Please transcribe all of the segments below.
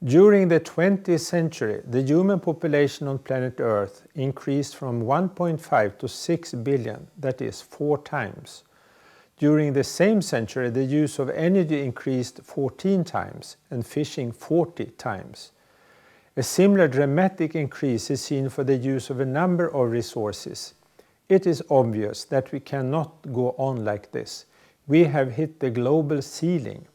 During the 20th century, the human population on planet Earth increased from 1.5 to 6 billion, that is 4 times. During the same century, the use of energy increased 14 times and fishing 40 times. A similar dramatic increase is seen for the use of a number of resources. It is obvious that we cannot go on like this. We have hit the global ceiling.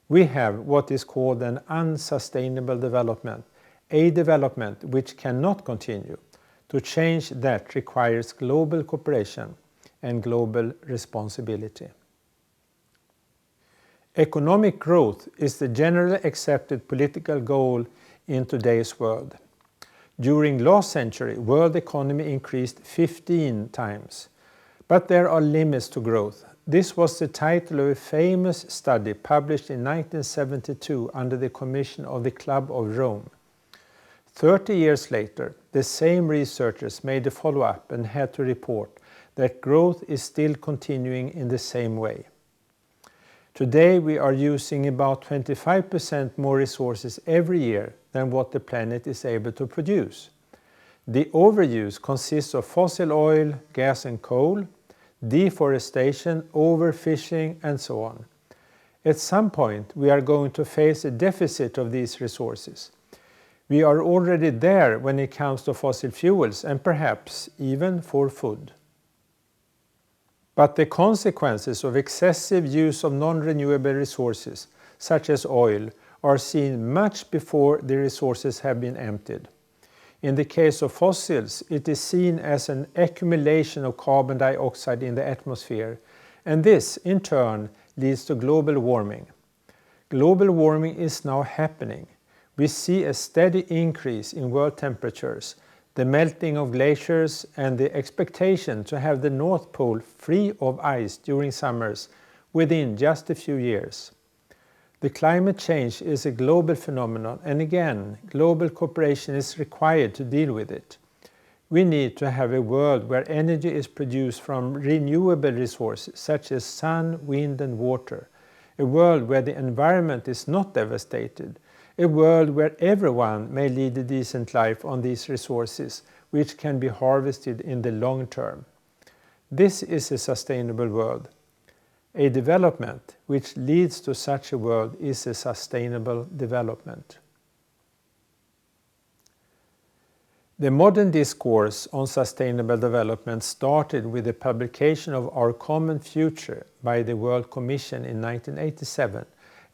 We have what is called an unsustainable development, a development which cannot continue. To change that requires global cooperation and global responsibility. Economic growth is the generally accepted political goal in today's world. During last century, world economy increased 15 times. But there are limits to growth. This was the title of a famous study published in 1972 under the commission of the Club of Rome. 30 years later, the same researchers made a follow-up and had to report that growth is still continuing in the same way. Today we are using about 25% more resources every year than what the planet is able to produce. The overuse consists of fossil oil, gas and coal, deforestation, overfishing and so on. At some point we are going to face a deficit of these resources. We are already there when it comes to fossil fuels and perhaps even for food. But the consequences of excessive use of non-renewable resources, such as oil, are seen much before the resources have been emptied. In the case of fossils, it is seen as an accumulation of carbon dioxide in the atmosphere, and this, in turn, leads to global warming. Global warming is now happening. We see a steady increase in world temperatures, the melting of glaciers and the expectation to have the North Pole free of ice during summers within just a few years. The climate change is a global phenomenon, and again, global cooperation is required to deal with it. We need to have a world where energy is produced from renewable resources such as sun, wind and water, a world where the environment is not devastated, a world where everyone may lead a decent life on these resources, which can be harvested in the long term. This is a sustainable world. A development which leads to such a world is a sustainable development. The modern discourse on sustainable development started with the publication of Our Common Future by the World Commission in 1987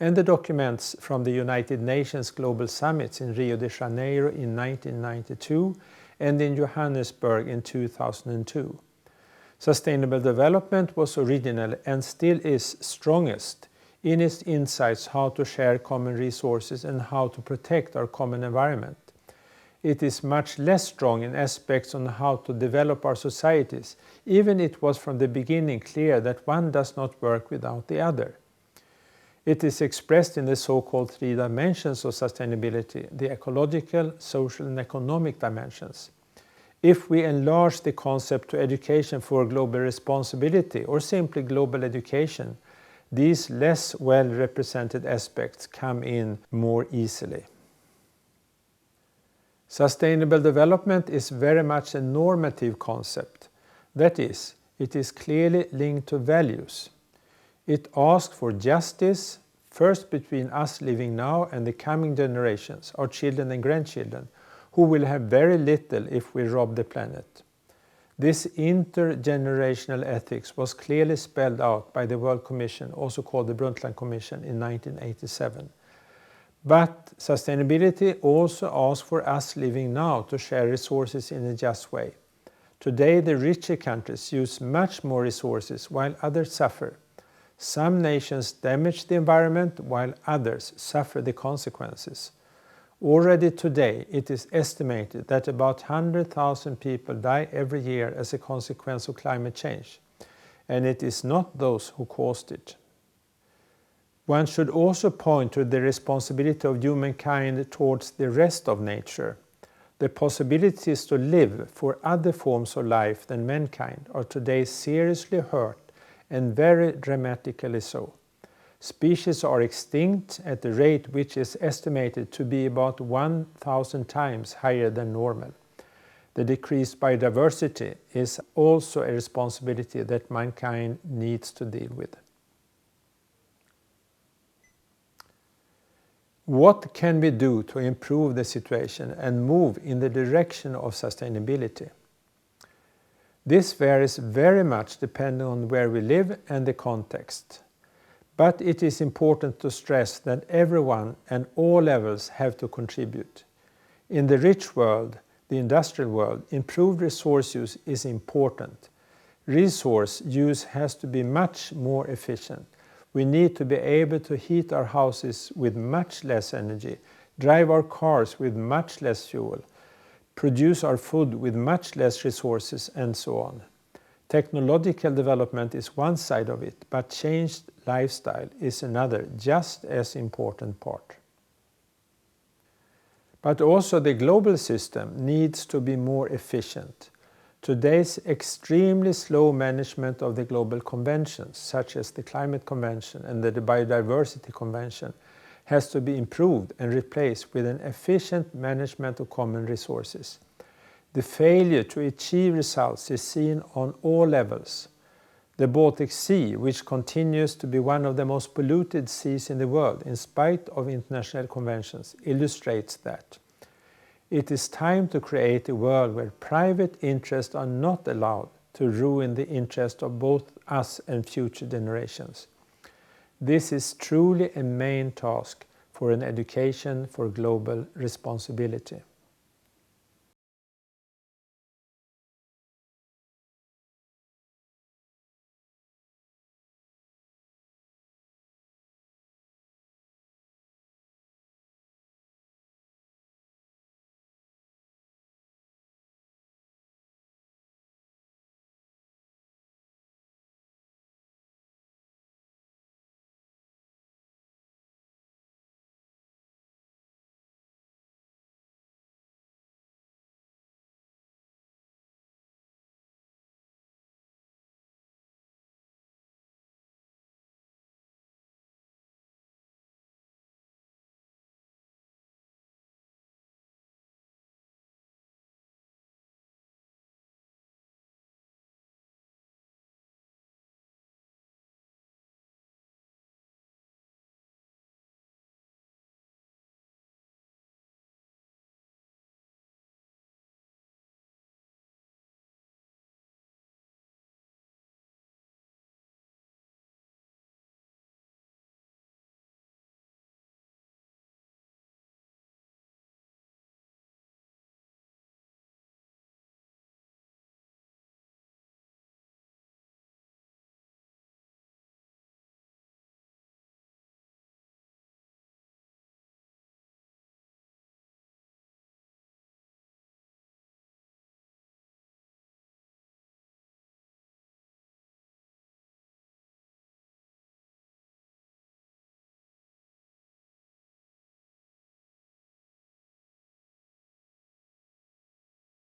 and the documents from the United Nations Global Summits in Rio de Janeiro in 1992 and in Johannesburg in 2002. Sustainable development was original and still is strongest in its insights how to share common resources and how to protect our common environment. It is much less strong in aspects on how to develop our societies, even it was from the beginning clear that one does not work without the other. It is expressed in the so-called 3 dimensions of sustainability, the ecological, social and economic dimensions. If we enlarge the concept to education for global responsibility or simply global education, these less well-represented aspects come in more easily. Sustainable development is very much a normative concept. That is, it is clearly linked to values. It asks for justice, first between us living now and the coming generations, our children and grandchildren, who will have very little if we rob the planet. This intergenerational ethics was clearly spelled out by the World Commission, also called the Brundtland Commission, in 1987. But sustainability also asks for us living now to share resources in a just way. Today, the richer countries use much more resources while others suffer. Some nations damage the environment while others suffer the consequences. Already today, it is estimated that about 100,000 people die every year as a consequence of climate change, and it is not those who caused it. One should also point to the responsibility of humankind towards the rest of nature. The possibilities to live for other forms of life than mankind are today seriously hurt, and very dramatically so. Species are extinct at a rate which is estimated to be about 1,000 times higher than normal. The decreased biodiversity is also a responsibility that mankind needs to deal with. What can we do to improve the situation and move in the direction of sustainability? This varies very much depending on where we live and the context. But it is important to stress that everyone and all levels have to contribute. In the rich world, the industrial world, improved resource use is important. Resource use has to be much more efficient. We need to be able to heat our houses with much less energy, drive our cars with much less fuel, produce our food with much less resources, and so on. Technological development is one side of it, but changed lifestyle is another, just as important part. But also the global system needs to be more efficient. Today's extremely slow management of the global conventions, such as the Climate Convention and the Biodiversity Convention, has to be improved and replaced with an efficient management of common resources. The failure to achieve results is seen on all levels. The Baltic Sea, which continues to be one of the most polluted seas in the world in spite of international conventions, illustrates that. It is time to create a world where private interests are not allowed to ruin the interest of both us and future generations. This is truly a main task for an education for global responsibility.